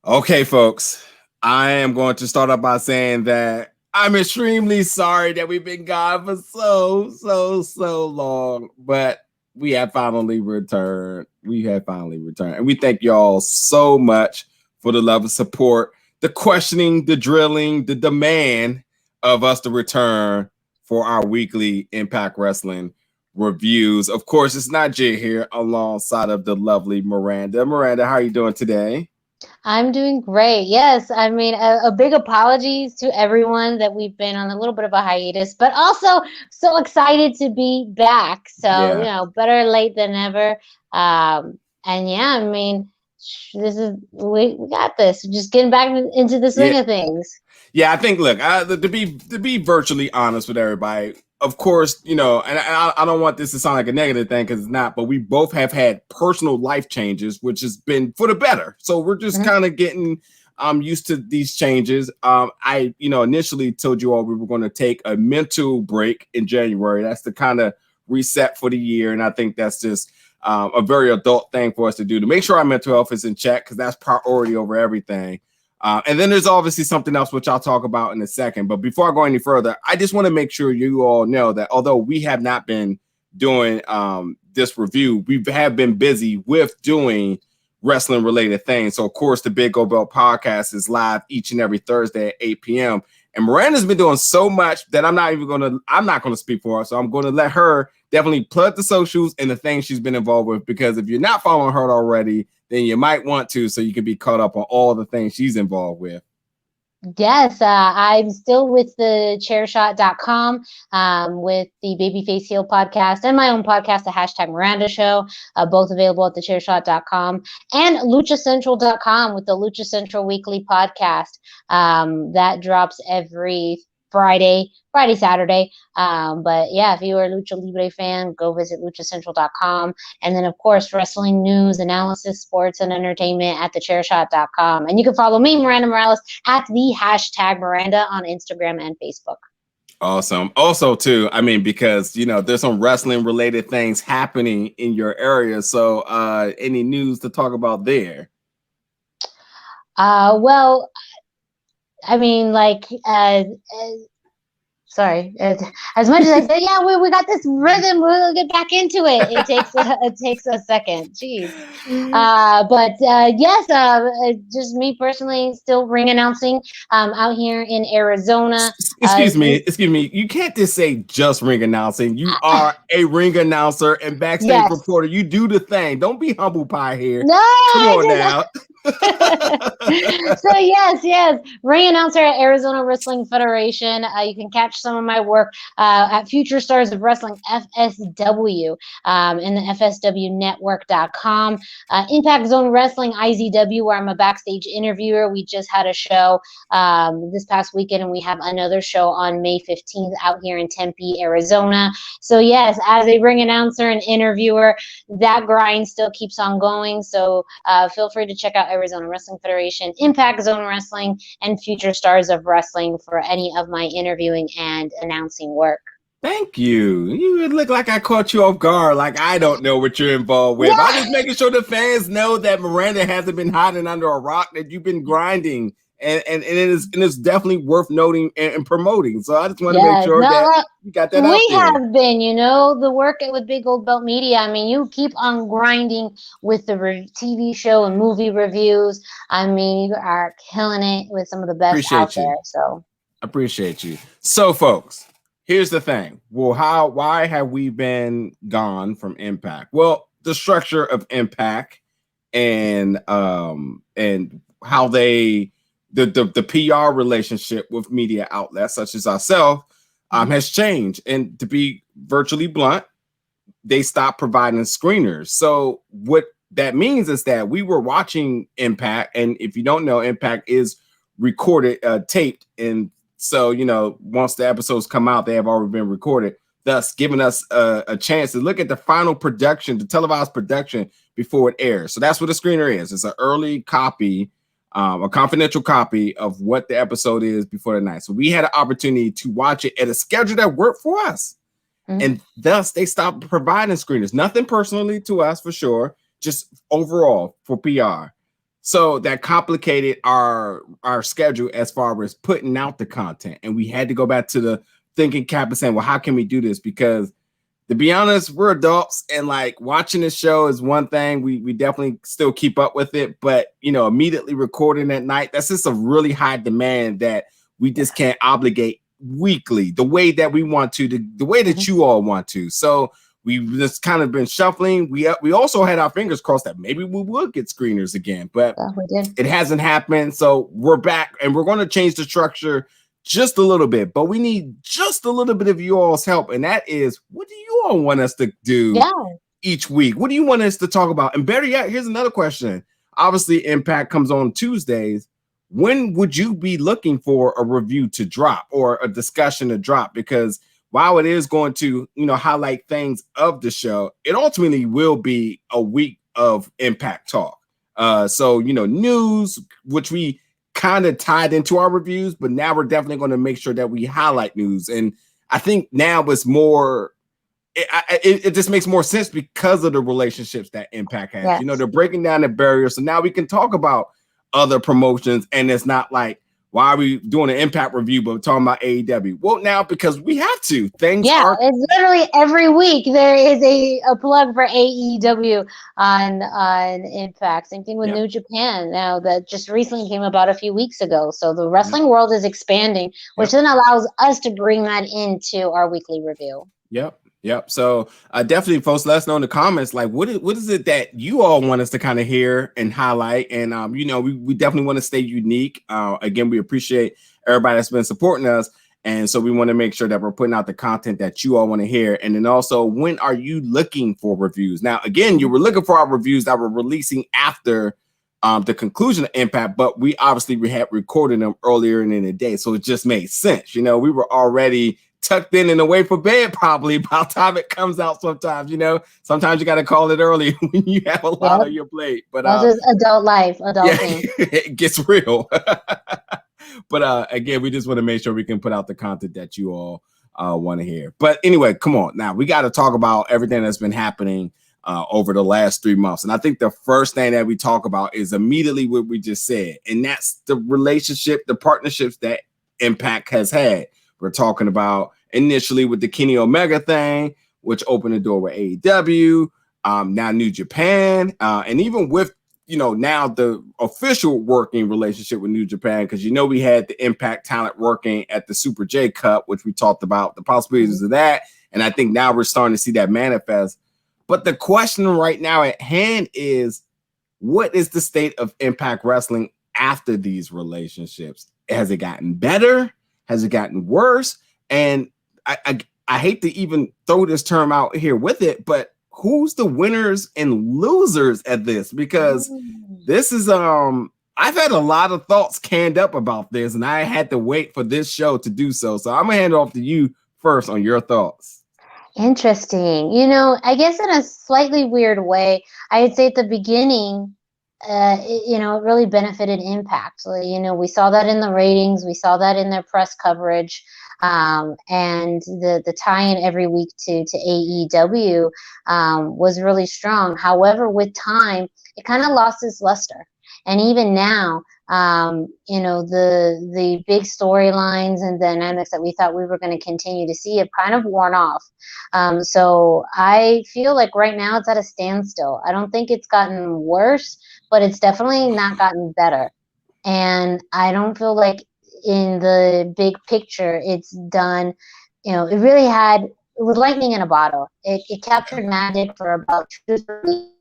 Okay, folks, I am going to start off by saying that I'm extremely sorry that we've been gone for so long, but we have finally returned. And we thank y'all so much for the love and support, the questioning, the drilling, the demand of us to return for our weekly Impact Wrestling reviews. Of course, it's not Jay here alongside of the lovely Miranda. Miranda, how are you doing today? I'm doing great. Yes, I mean, a big apologies to everyone that we've been on a little bit of a hiatus, but also so excited to be back. So, Yeah. better late than never. And yeah, I mean, this is we got this. Just getting back into the Yeah. swing of things. Yeah, I think. Look, to be virtually honest with everybody, of course, and I don't want this to sound like a negative thing because it's not. But we both have had personal life changes, which has been for the better. So we're just kind of getting used to these changes. I initially told you all we were going to take a mental break in January. That's the kind of reset for the year, and I think that's just a very adult thing for us to do to make sure our mental health is in check because that's priority over everything. And then there's obviously something else which I'll talk about in a second. But before I go any further, I just want to make sure you all know that although we have not been doing this review, we have been busy with doing wrestling related things. So, of course, the Big Gold Belt podcast is live each and every Thursday at 8 p.m. And Miranda's been doing so much that I'm not going to speak for her. So I'm going to let her definitely plug the socials and the things she's been involved with, because if you're not following her already, then you might want to, so you can be caught up on all the things she's involved with. Yes, I'm still with the chairshot.com, with the Babyface Heel podcast and my own podcast, the Hashtag Miranda Show, both available at the chairshot.com, and luchacentral.com with the Lucha Central Weekly podcast. That drops every Friday, Saturday. But yeah, if you are a Lucha Libre fan, go visit luchacentral.com. And then, of course, wrestling news, analysis, sports, and entertainment at thechairshot.com. And you can follow me, Miranda Morales, at the hashtag Miranda on Instagram and Facebook. Awesome. Also, too, I mean, because, there's some wrestling related things happening in your area. So any news to talk about there? Well, I mean, sorry. As much as I said, yeah, we got this rhythm, we'll get back into it. It takes a second. Jeez. But yes, just me personally, still ring announcing out here in Arizona. Excuse me. You can't just say just ring announcing. You are a ring announcer and backstage reporter. You do the thing. Don't be humble pie here. No, come on now. So yes, ring announcer at Arizona Wrestling Federation. You can catch some of my work at Future Stars of Wrestling FSW in the FSWnetwork.com. Impact Zone Wrestling IZW, where I'm a backstage interviewer. We just had a show this past weekend, and we have another show on May 15th out here in Tempe, Arizona. So yes, as a ring announcer and interviewer, that grind still keeps on going. So feel free to check out Arizona Wrestling Federation, Impact Zone Wrestling, and Future Stars of Wrestling for any of my interviewing and announcing work. Thank you. You look like I caught you off guard. Like I don't know what you're involved with. I'm just making sure the fans know that Miranda hasn't been hiding under a rock, that you've been grinding. And it's definitely worth noting and promoting. So I just want to make sure that you got that out there. We have been, the work with Big Gold Belt Media. I mean, you keep on grinding with the TV show and movie reviews. I mean, you are killing it with some of the best out there. So appreciate you. So, folks, here's the thing. Well, why have we been gone from Impact? Well, the structure of Impact and how they the PR relationship with media outlets such as ourselves has changed. And to be virtually blunt, they stopped providing screeners. So what that means is that we were watching Impact, and if you don't know, Impact is recorded, taped, and so once the episodes come out, they have already been recorded, thus giving us a chance to look at the final production, the televised production, before it airs. So that's what a screener is. It's an early copy, a confidential copy of what the episode is before the night. So we had an opportunity to watch it at a schedule that worked for us. And thus they stopped providing screeners. Nothing personally to us, for sure, just overall for PR. So that complicated our schedule as far as putting out the content. And we had to go back to the thinking cap and saying, well, how can we do this? Because to be honest, we're adults and like watching the show is one thing. We definitely still keep up with it, but immediately recording at night, that's just a really high demand that we just can't obligate weekly the way that we want to, the way that you all want to. So we've just kind of been shuffling. We also had our fingers crossed that maybe we would get screeners again, but it hasn't happened. So we're back and we're going to change the structure just a little bit, but we need just a little bit of you all's help. And that is, what do you all want us to do each week? What do you want us to talk about? And better yet, here's another question. Obviously, Impact comes on Tuesdays. When would you be looking for a review to drop or a discussion to drop? Because while it is going to, highlight things of the show, it ultimately will be a week of Impact talk. So, news, which we kind of tied into our reviews, but now we're definitely going to make sure that we highlight news. And I think now it's more, it just makes more sense because of the relationships that Impact has. Yes. They're breaking down the barriers. So now we can talk about other promotions, and it's not like, why are we doing an Impact review but talking about AEW? Well, now because we have to. It's literally every week there is a plug for AEW on Impact. Same thing with New Japan now that just recently came about a few weeks ago. So the wrestling world is expanding, which then allows us to bring that into our weekly review. Yep. So definitely, folks, let us know in the comments, like, what is it that you all want us to kind of hear and highlight? And, we definitely want to stay unique. Again, we appreciate everybody that's been supporting us. And so we want to make sure that we're putting out the content that you all want to hear. And then also, when are you looking for reviews? Now, again, you were looking for our reviews that we're releasing after the conclusion of Impact, but we obviously had recorded them earlier in the day. So it just made sense. We were already tucked in and away for bed probably by the time it comes out. Sometimes you got to call it early when you have a lot on your plate. But that's just adult life, thing. It gets real. But again, we just want to make sure we can put out the content that you all want to hear. But anyway, come on now, we got to talk about everything that's been happening over the last 3 months. And I think the first thing that we talk about is immediately what we just said, and that's the relationship, the partnerships that Impact has had. We're talking about initially with the Kenny Omega thing, which opened the door with AEW, now New Japan, and even with, now the official working relationship with New Japan, because, we had the Impact talent working at the Super J Cup, which we talked about the possibilities of that. And I think now we're starting to see that manifest. But the question right now at hand is, what is the state of Impact Wrestling after these relationships? Has it gotten better? Has it gotten worse? And I hate to even throw this term out here with it, but who's the winners and losers at this? Because this is I've had a lot of thoughts canned up about this, and I had to wait for this show to do so. So I'm gonna hand it off to you first on your thoughts. Interesting. I guess in a slightly weird way, I'd say at the beginning, it really benefited Impact. We saw that in the ratings, we saw that in their press coverage, and the tie-in every week to AEW was really strong. However, with time, it kind of lost its luster. And even now, the big storylines and dynamics that we thought we were going to continue to see have kind of worn off. So I feel like right now it's at a standstill. I don't think it's gotten worse, but it's definitely not gotten better. And I don't feel like in the big picture it's done. It was lightning in a bottle. It captured magic for about 2 weeks.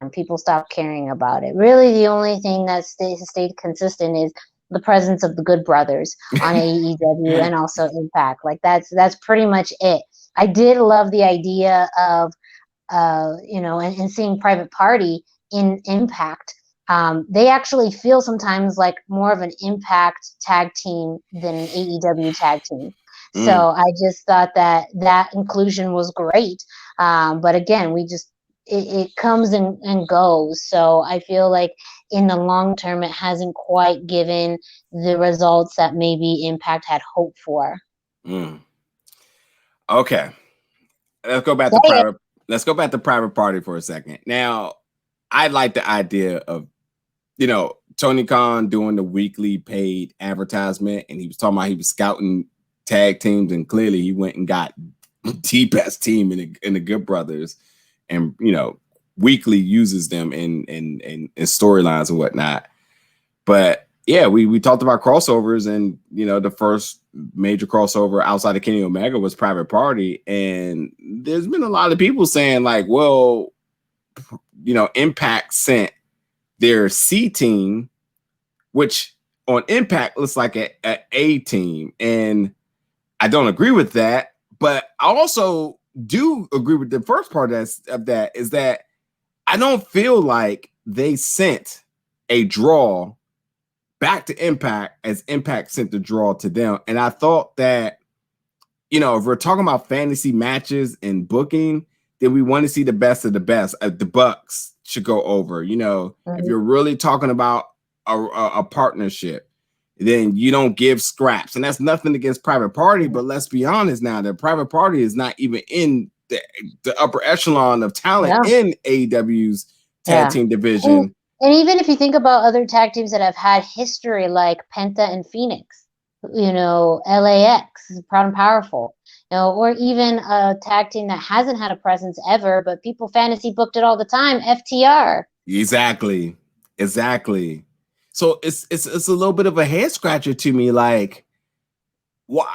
And people stopped caring about it. Really, the only thing that stayed consistent is the presence of the Good Brothers on AEW and also Impact. Like that's pretty much it. I did love the idea of and seeing Private Party in Impact. They actually feel sometimes like more of an Impact tag team than an AEW tag team. So I just thought that inclusion was great. But again, it comes and goes. So I feel like in the long term, it hasn't quite given the results that maybe Impact had hoped for. Okay. Let's go back to Private Party for a second. Now, I like the idea of, Tony Khan doing the weekly paid advertisement, and he was talking about he was scouting tag teams, and clearly he went and got the best team in the Good Brothers, and weekly uses them in storylines and whatnot. But yeah, we talked about crossovers, and the first major crossover outside of Kenny Omega was Private Party, and there's been a lot of people saying like, well, Impact sent their C team, which on Impact looks like a team, and I don't agree with that. But I also do agree with the first part of that is that I don't feel like they sent a draw back to Impact as Impact sent the draw to them. And I thought that, if we're talking about fantasy matches and booking, then we want to see the best of the best. The Bucks should go over. If you're really talking about a partnership, then you don't give scraps. And that's nothing against Private Party, but let's be honest now, the Private Party is not even in the upper echelon of talent in AEW's tag team division. And even if you think about other tag teams that have had history, like Penta and Phoenix, LAX, Proud and Powerful, or even a tag team that hasn't had a presence ever, but people fantasy booked it all the time, FTR. Exactly. So it's a little bit of a head scratcher to me. Like, well,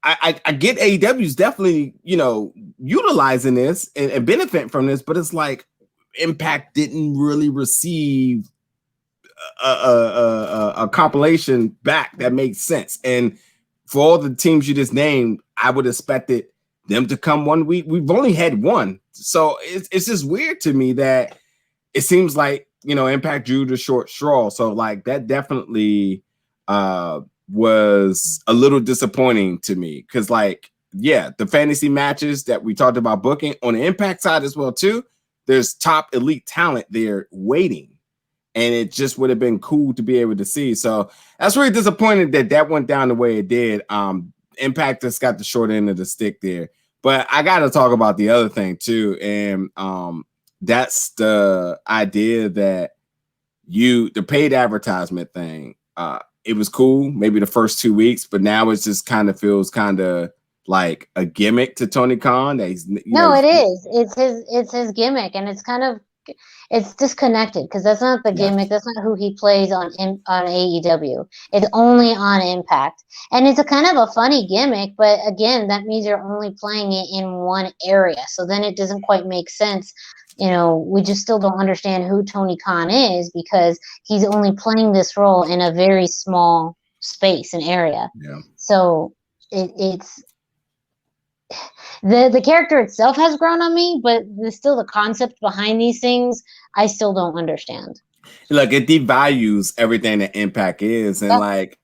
I get AEW's definitely, utilizing this and benefit from this, but it's like Impact didn't really receive a compilation back that makes sense. And for all the teams you just named, I would expected them to come 1 week. We've only had one. So it's just weird to me that it seems like, Impact drew the short straw. So like that definitely was a little disappointing to me. Cause like, yeah, the fantasy matches that we talked about booking on the Impact side as well too, there's top elite talent there waiting. And it just would have been cool to be able to see. So that's really disappointed that went down the way it did. Impact just got the short end of the stick there. But I got to talk about the other thing too. And that's the idea that the paid advertisement thing, it was cool maybe the first 2 weeks, but now it just kind of feels kind of like a gimmick to Tony Khan. That he's, it is. It's his gimmick, and it's disconnected because that's not the gimmick. That's not who he plays on AEW. It's only on Impact, and it's a kind of a funny gimmick. But again, that means you're only playing it in one area, so then it doesn't quite make sense. We just still don't understand who Tony Khan is because he's only playing this role in a very small space and area. Yeah. So it's. The character itself has grown on me, but still the concept behind these things, I still don't understand. Look, it devalues everything that Impact is. And like,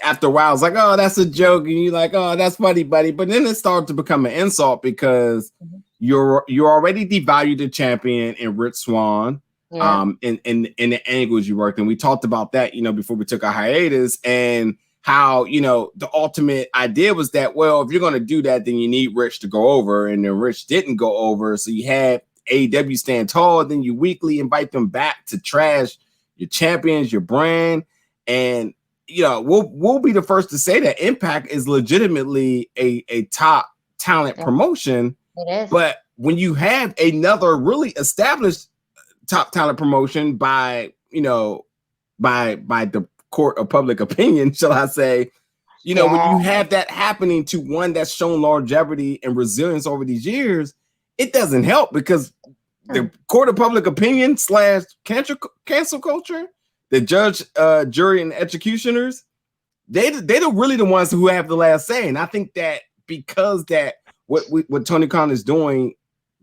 after a while, it's like, oh, that's a joke. And you're like, oh, that's funny, buddy. But then it started to become an because you're already devalued the champion in Rich Swann, in the angles you worked. And we talked about that, before we took a hiatus, and how, the ultimate idea was that, well, if you're going to do that, then you need Rich to go over, and then Rich didn't go over. So you had AEW stand tall, then you weekly invite them back to trash your champions, your brand. And, we'll be the first to say that Impact is legitimately a top talent promotion. It is. But when you have another really established top talent promotion by the court of public opinion, shall I say, when you have that happening to one that's shown longevity and resilience over these years, it doesn't help because the court of public opinion / cancel culture, the judge, jury, and executioners, they're really the ones who have the last say. And I think that because that what Tony Khan is doing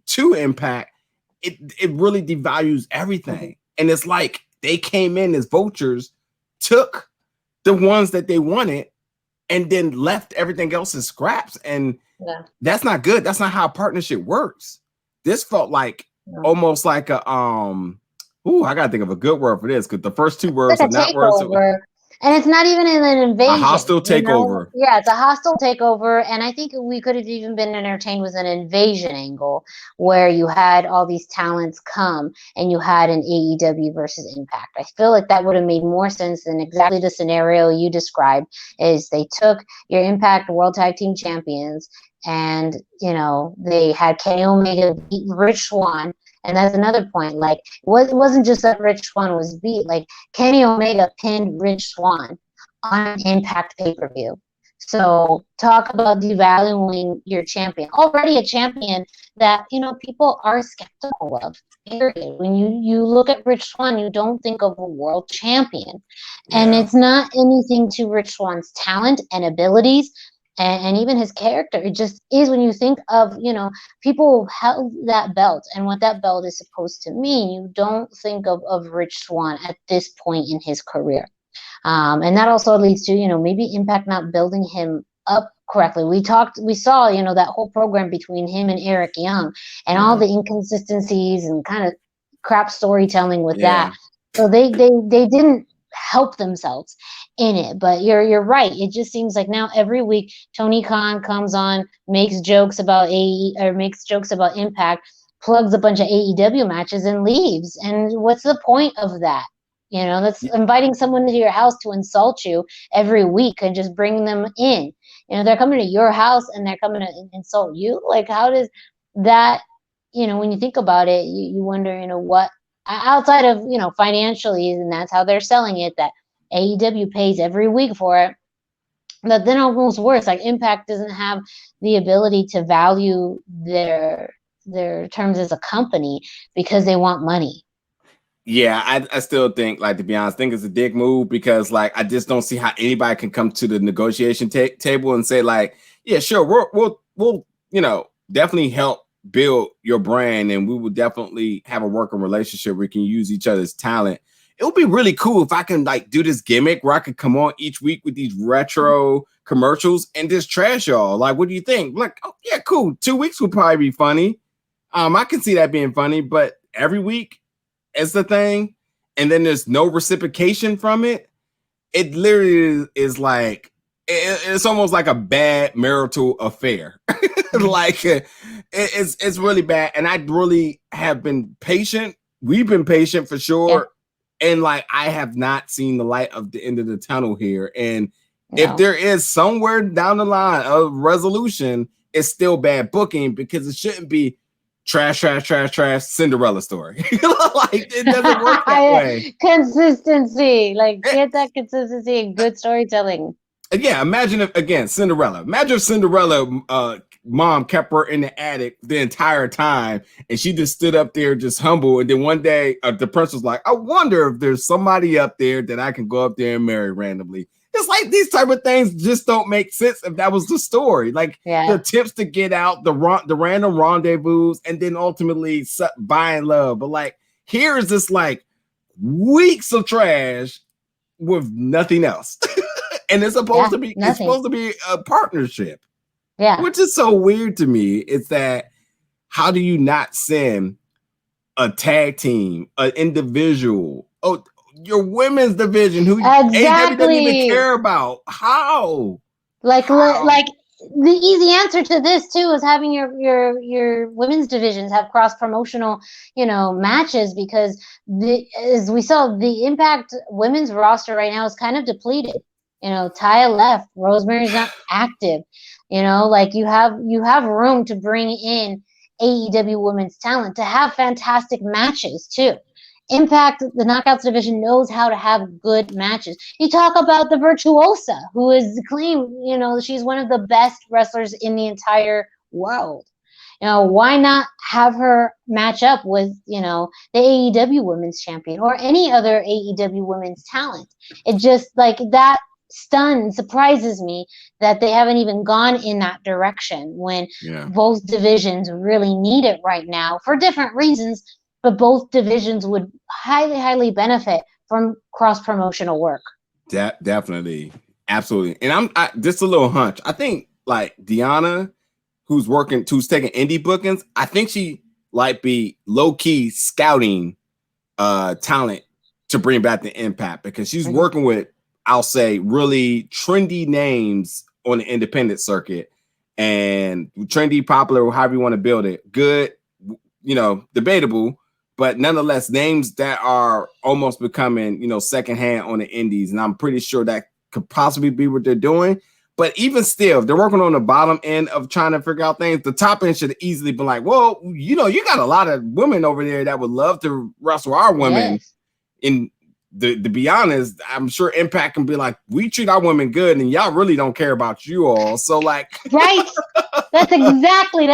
to Impact, it really devalues everything. And it's like they came in as vultures, took the ones that they wanted, and then left everything else as scraps. And that's not good. That's not how a partnership works. This felt like almost like a I gotta think of a good word for this, because the first two words like are not words. And it's not even an invasion. A hostile takeover. Yeah, it's a hostile takeover. And I think we could have even been entertained with an invasion angle where you had all these talents come and you had an AEW versus Impact. I feel like that would have made more sense than exactly the scenario you described. Is they took your Impact World Tag Team Champions and, they had Kenny Omega beat Rich Swann. And that's another point. Like, it wasn't just that Rich Swann was beat. Like, Kenny Omega pinned Rich Swann on an Impact pay-per-view. So talk about devaluing your champion. Already a champion that, people are skeptical of. Period. When you look at Rich Swann, you don't think of a world champion. And it's not anything to Rich Swann's talent and abilities. And even his character, it just is when you think of, people held that belt and what that belt is supposed to mean. You don't think of Rich Swann at this point in his career. And that also leads to, maybe Impact not building him up correctly. We saw, that whole program between him and Eric Young and all the inconsistencies and kind of crap storytelling with that. So they didn't help themselves in it. But you're right. It just seems like now every week Tony Khan comes on, makes jokes about Impact, plugs a bunch of AEW matches and leaves. And what's the point of that? That's inviting someone to your house to insult you every week and just bring them in. They're coming to your house and they're coming to insult you. Like, how does that, when you think about it, you wonder, what outside of, financially, and that's how they're selling it, that AEW pays every week for it. But then almost worse, like Impact doesn't have the ability to value their terms as a company because they want money. Yeah, I still think, like, to be honest, I think it's a dick move because, like, I just don't see how anybody can come to the negotiation table and say, like, yeah, sure, we'll definitely help build your brand and we will definitely have a working relationship where we can use each other's talent. It would be really cool if I can, like, do this gimmick where I could come on each week with these retro commercials and just trash y'all. Like, what do you think? Like, oh, yeah, cool. 2 weeks would probably be funny. I can see that being funny, but every week is the thing, and then there's no reciprocation from it. It literally is like, it's almost like a bad marital affair. Like, it's really bad. And I really have been patient. We've been patient for sure. Yeah. And like, I have not seen the light of the end of the tunnel here. And if there is somewhere down the line a resolution, it's still bad booking because it shouldn't be trash Cinderella story. Like, it doesn't work that way. Consistency, like, get that consistency and good storytelling. Yeah, imagine if Cinderella mom kept her in the attic the entire time and she just stood up there just humble, and then one day the prince was like, I wonder if there's somebody up there that I can go up there and marry randomly. It's like these type of things just don't make sense if that was the story. Like, the tips to get out, the random rendezvous, and then ultimately buy and love. But like, here is this like weeks of trash with nothing else. And it's supposed to be a partnership. Yeah. Which is so weird to me. It's that, how do you not send a tag team, an individual, your women's division who AEW doesn't even care about? How? Like the easy answer to this too is having your women's divisions have cross promotional, matches, because as we saw, the Impact women's roster right now is kind of depleted. Taya left, Rosemary's not active. Like, you have room to bring in AEW women's talent to have fantastic matches too. Impact, the Knockouts division, knows how to have good matches. You talk about the Virtuosa, who is claimed, she's one of the best wrestlers in the entire world. Why not have her match up with, the AEW women's champion or any other AEW women's talent? It just, like, that surprises me that they haven't even gone in that direction when both divisions really need it right now for different reasons. But both divisions would highly, highly benefit from cross-promotional work. Definitely. Absolutely. And I just a little hunch. I think, like, Deanna, who's taking indie bookings, I think she might be low-key scouting talent to bring back the Impact, because she's working with I'll say, really trendy names on the independent circuit, and trendy, popular, however you want to build it. Good, debatable, but nonetheless, names that are almost becoming, secondhand on the indies. And I'm pretty sure that could possibly be what they're doing. But even still, if they're working on the bottom end of trying to figure out things, the top end should easily be like, well, you got a lot of women over there that would love to wrestle our women. Yes. In to be honest, I'm sure Impact can be like, we treat our women good and y'all really don't care about you all. So like, right. That's exactly.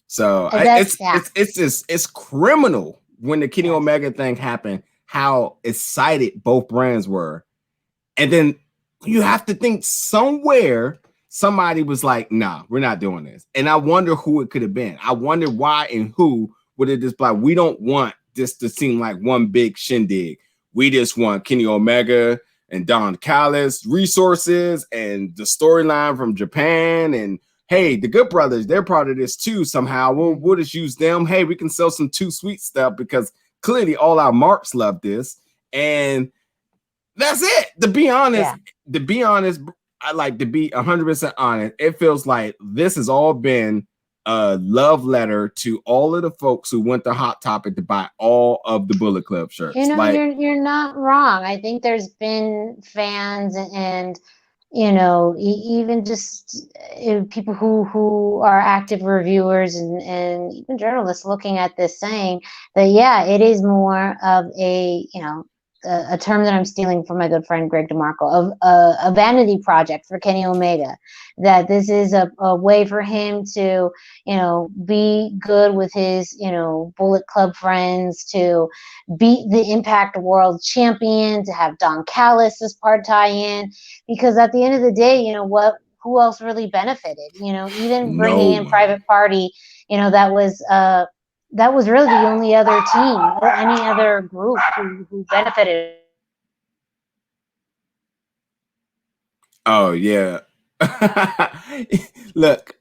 So it's criminal when the Kenny Omega thing happened, how excited both brands were. And then you have to think somewhere somebody was like, nah, we're not doing this. And I wonder who it could have been. I wonder why and who would it just be like, we don't want this to seem like one big shindig. We just want Kenny Omega and Don Callis resources and the storyline from Japan. And hey, the Good Brothers, they're part of this too somehow. We'll just use them. Hey, we can sell some Too Sweet stuff because clearly all our marks love this. And that's it. To be honest, I like to be 100% honest. It feels like this has all been a love letter to all of the folks who went to Hot Topic to buy all of the Bullet Club shirts. You're not wrong. I think there's been fans and even just people who are active reviewers and even journalists looking at this saying that, it is more of a term that I'm stealing from my good friend Greg DeMarco, of a vanity project for Kenny Omega, that this is a way for him to, be good with his, Bullet Club friends, to beat the Impact World Champion, to have Don Callis as part tie-in, because at the end of the day, who else really benefited? Even bringing in Private Party, that was really the only other team or any other group who benefited. Oh yeah. Look,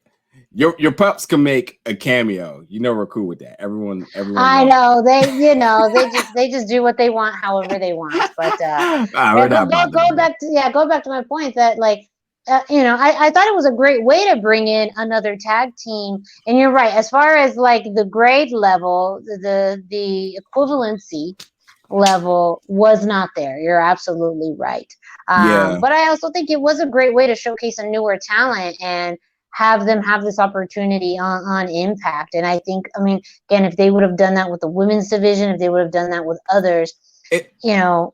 your pups can make a cameo. We're cool with that. Everyone. I know they just do what they want, however they want. But go back to my point that I thought it was a great way to bring in another tag team. And you're right, as far as like the grade level, the equivalency level was not there. You're absolutely right. But I also think it was a great way to showcase a newer talent and have them have this opportunity on Impact. And I think, again, if they would have done that with the women's division, if they would have done that with others,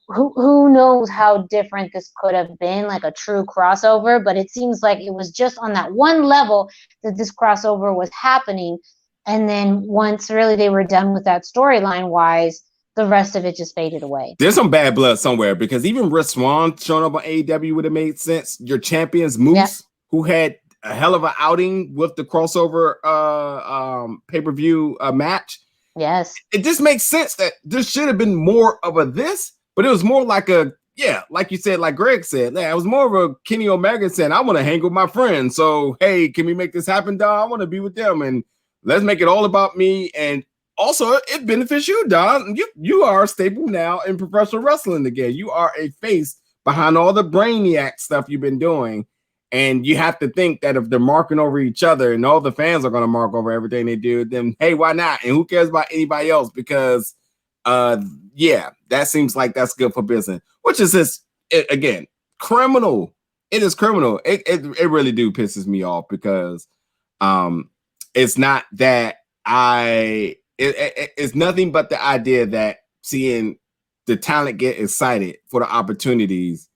who knows how different this could have been, like a true crossover. But it seems like it was just on that one level that this crossover was happening. And then once really they were done with that storyline wise, the rest of it just faded away. There's some bad blood somewhere, because even Rich Swann showing up on AEW would have made sense. Your champions, Moose, who had a hell of an outing with the crossover pay-per-view match. Yes. It just makes sense that there should have been more of a this, but it was more like like you said, like Greg said, it was more of a Kenny Omega saying, I want to hang with my friends. So, hey, can we make this happen, Don? I want to be with them, and let's make it all about me. And also, it benefits you, Don. You are a staple now in professional wrestling again. You are a face behind all the Brainiac stuff you've been doing. And you have to think that if they're marking over each other and all the fans are going to mark over everything they do, then, hey, why not? And who cares about anybody else? Because, that seems like that's good for business, which is just, again, criminal. It is criminal. It really do pisses me off, because it's not that it's nothing but the idea that seeing the talent get excited for the opportunities,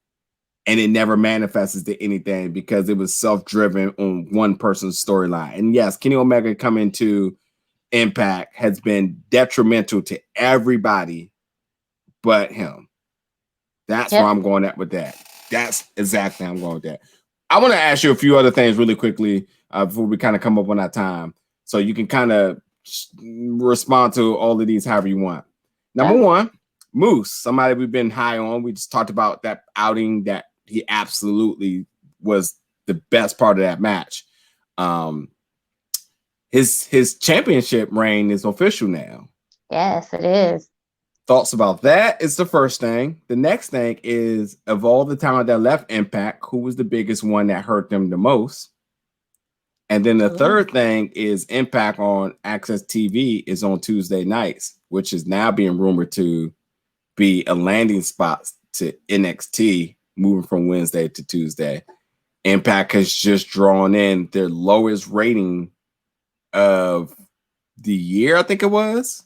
and it never manifests to anything because it was self-driven on one person's storyline. And yes, Kenny Omega coming to Impact has been detrimental to everybody but him. That's where I'm going at with that. That's exactly how I'm going with that. I want to ask you a few other things really quickly before we kind of come up on our time, so you can kind of respond to all of these however you want. Number one, Moose, somebody we've been high on. We just talked about that outing that he absolutely was the best part of that match. His championship reign is official now. Yes, it is. Thoughts about that is the first thing. The next thing is, of all the talent that left Impact, who was the biggest one that hurt them the most? And then the third thing is Impact on Access TV is on Tuesday nights, which is now being rumored to be a landing spot to NXT, moving from Wednesday to Tuesday. Impact has just drawn in their lowest rating of the year, I think it was.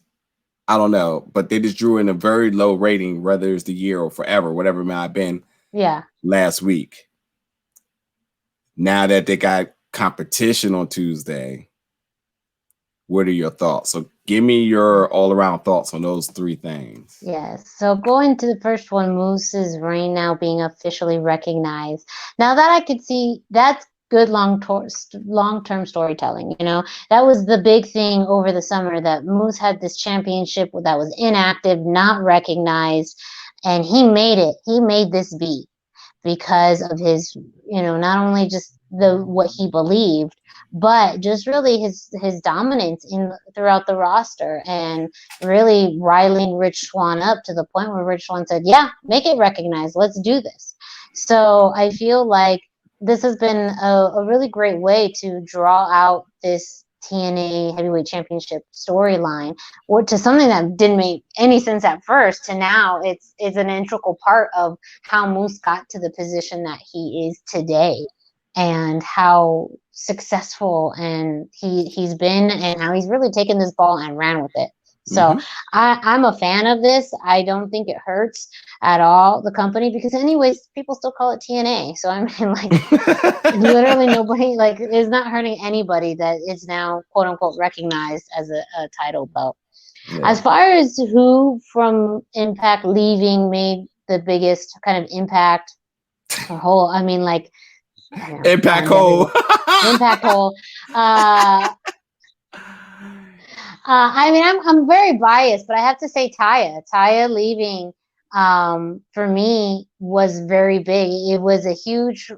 I don't know, but they just drew in a very low rating, whether it's the year or forever, whatever it might have been. Yeah. Last week. Now that they got competition on Tuesday, what are your thoughts? So give me your all-around thoughts on those three things. Yes. So going to the first one, Moose's reign now being officially recognized. Now that I could see, that's good long-term storytelling. You know, that was the big thing over the summer, that Moose had this championship that was inactive, not recognized, and he made it. He made this beat because of his, you know, not only just what he believed, but just really his dominance throughout the roster, and really riling Rich Swann up to the point where Rich Swann said, yeah, make it recognized, let's do this. So I feel like this has been a really great way to draw out this TNA Heavyweight Championship storyline, or to something that didn't make any sense at first, to now it's an integral part of how Moose got to the position that he is today, and how successful and he's been, and how he's really taken this ball and ran with it. So I'm a fan of this. I don't think it hurts at all the company, because anyways, people still call it TNA. So I mean, like, literally nobody, like, is not hurting anybody that it's now quote unquote recognized as a title belt. Yeah. As far as who from Impact leaving made the biggest kind of impact, I mean, like, Impact hole. Impact hole. I mean, I'm very biased, but I have to say Taya. Taya leaving, for me, was very big. It was a huge,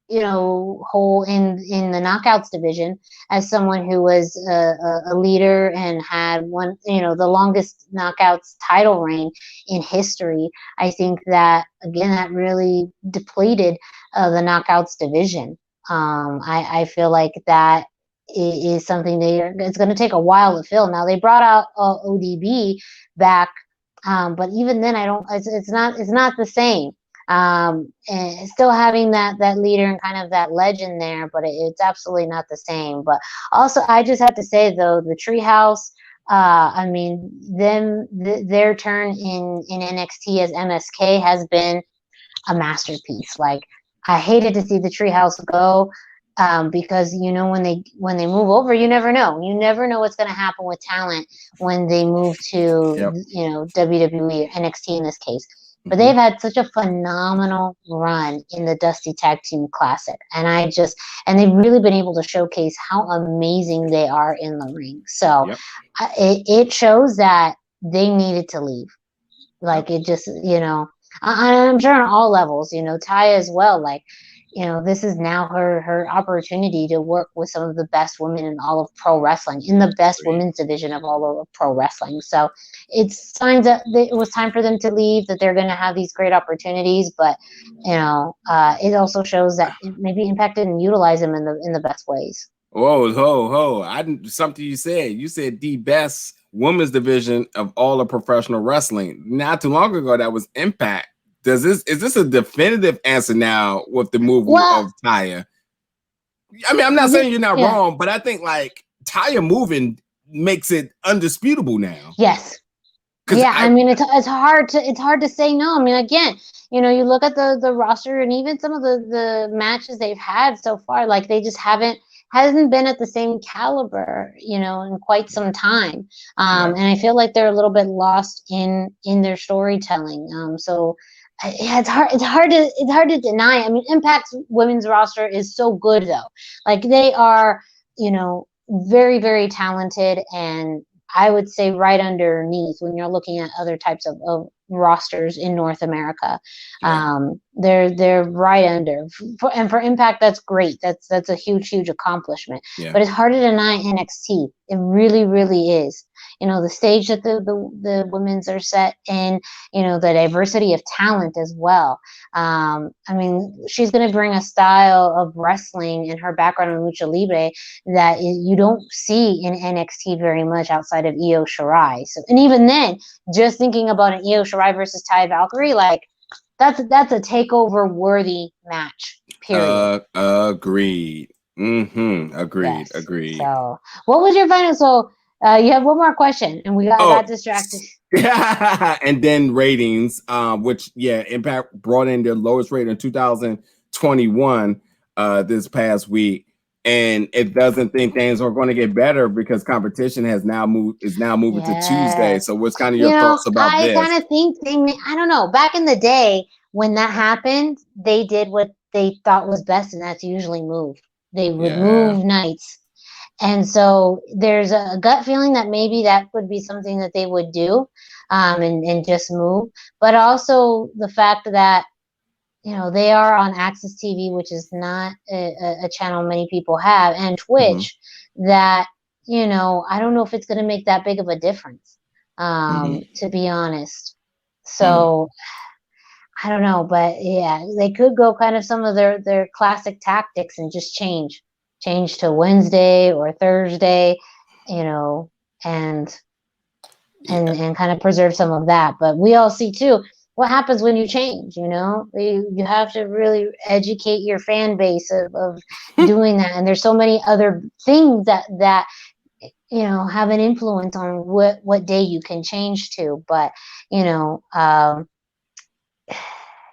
you know, hole in the knockouts division, as someone who was a leader and had one, you know, the longest knockouts title reign in history. I think that, again, that really depleted the knockouts division. I feel like that is something it's going to take a while to fill. Now they brought out ODB back, but even then, it's not the same. And still having that leader and kind of that legend there, but it's absolutely not the same. But also, I just have to say, though, the Treehouse, I mean, their turn in NXT as MSK has been a masterpiece. Like, I hated to see the Treehouse go, because, you know, when they move over, you never know what's going to happen with talent when they move to you know, WWE or NXT in this case. But they've had such a phenomenal run in the Dusty Tag Team Classic, and they've really been able to showcase how amazing they are in the ring. So it shows that they needed to leave. Like, it just, you know, I'm sure on all levels, you know, Taya as well, like, you know, this is now her opportunity to work with some of the best women in all of pro wrestling, in the best women's division of all of pro wrestling. So it's signs that it was time for them to leave, that they're going to have these great opportunities. But, you know, it also shows that maybe Impact didn't utilize them in the best ways. Whoa, something you said the best women's division of all of professional wrestling. Not too long ago, that was Impact. Is this a definitive answer now with the movie of Taya? I mean, I'm not saying you're not wrong, but I think, like, Taya moving makes it undisputable now. Yes. Yeah, I mean, it's hard to say no. I mean, again, you know, you look at the roster, and even some of the matches they've had so far, like, they just hasn't been at the same caliber, you know, in quite some time. And I feel like they're a little bit lost in their storytelling. So yeah, it's hard to deny. I mean, Impact's women's roster is so good, though. Like, they are, you know, very, very talented, and I would say right underneath when you're looking at other types of rosters in North America. Yeah. They're right under, and for Impact, that's great. That's a huge accomplishment. Yeah. But it's hard to deny NXT. It really is. You know, the stage that the women's are set in, you know, the diversity of talent as well. I mean, she's going to bring a style of wrestling and her background in Lucha Libre that you don't see in NXT very much outside of Io Shirai. So, and even then, just thinking about an Io Shirai versus Ty Valkyrie, like that's a takeover worthy match. Period. Agreed. Agreed. Yes. Agreed. So, what was your final? So, you have one more question, and I got distracted. Yeah, and then ratings, which Impact brought in their lowest rating in 2021 this past week, and it doesn't think things are going to get better because competition is now moving to Tuesday. So, what's kind of your thoughts about this? I kind of think I don't know. Back in the day when that happened, they did what they thought was best, and that's usually move. They would move nights. And so there's a gut feeling that maybe that would be something that they would do, and just move. But also the fact that, you know, they are on Access TV, which is not a channel many people have, and Twitch, that, you know, I don't know if it's going to make that big of a difference, to be honest. So I don't know, but yeah, they could go kind of some of their classic tactics and just change to Wednesday or Thursday, you know, and kind of preserve some of that. But we all see too what happens when you change. You know, you have to really educate your fan base of doing that. And there's so many other things that you know have an influence on what day you can change to. But you know.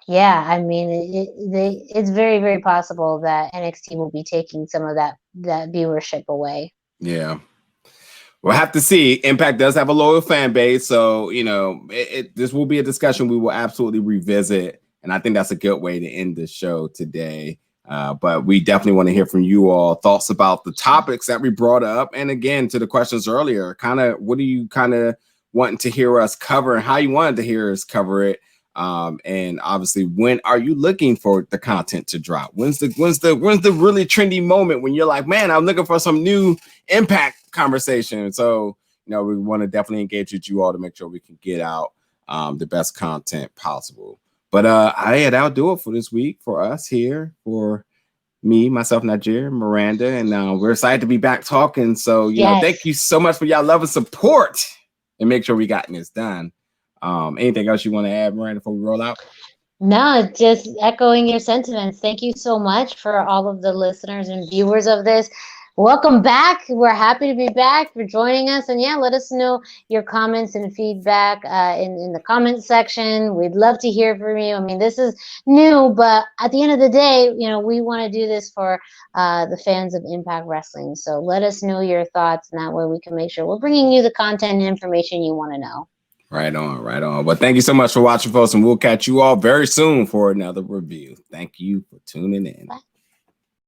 Yeah, I mean, it's very possible that NXT will be taking some of that viewership away. Yeah. We'll have to see. Impact does have a loyal fan base, so you know this will be a discussion we will absolutely revisit, and I think that's a good way to end the show today. But we definitely want to hear from you all thoughts about the topics that we brought up, and again to the questions earlier. Kind of, what do you kind of wanting to hear us cover, and how you wanted to hear us cover it? And obviously, when are you looking for the content to drop? When's the really trendy moment when you're like, man, I'm looking for some new Impact conversation? So, you know, we want to definitely engage with you all to make sure we can get out the best content possible. But that'll do it for this week for us here, for me, myself, Nigeria, Miranda, and we're excited to be back talking. So, you know, thank you so much for y'all love and support, and make sure we gotten this done. Anything else you want to add, Miranda, before we roll out? No, just echoing your sentiments. Thank you so much for all of the listeners and viewers of this. Welcome back. We're happy to be back for joining us. And yeah, let us know your comments and feedback in the comment section. We'd love to hear from you. I mean, this is new, but at the end of the day, you know, we want to do this for the fans of Impact Wrestling. So let us know your thoughts, and that way we can make sure we're bringing you the content and information you want to know. Right on. Well, thank you so much for watching, folks, and we'll catch you all very soon for another review. Thank you for tuning in. Bye.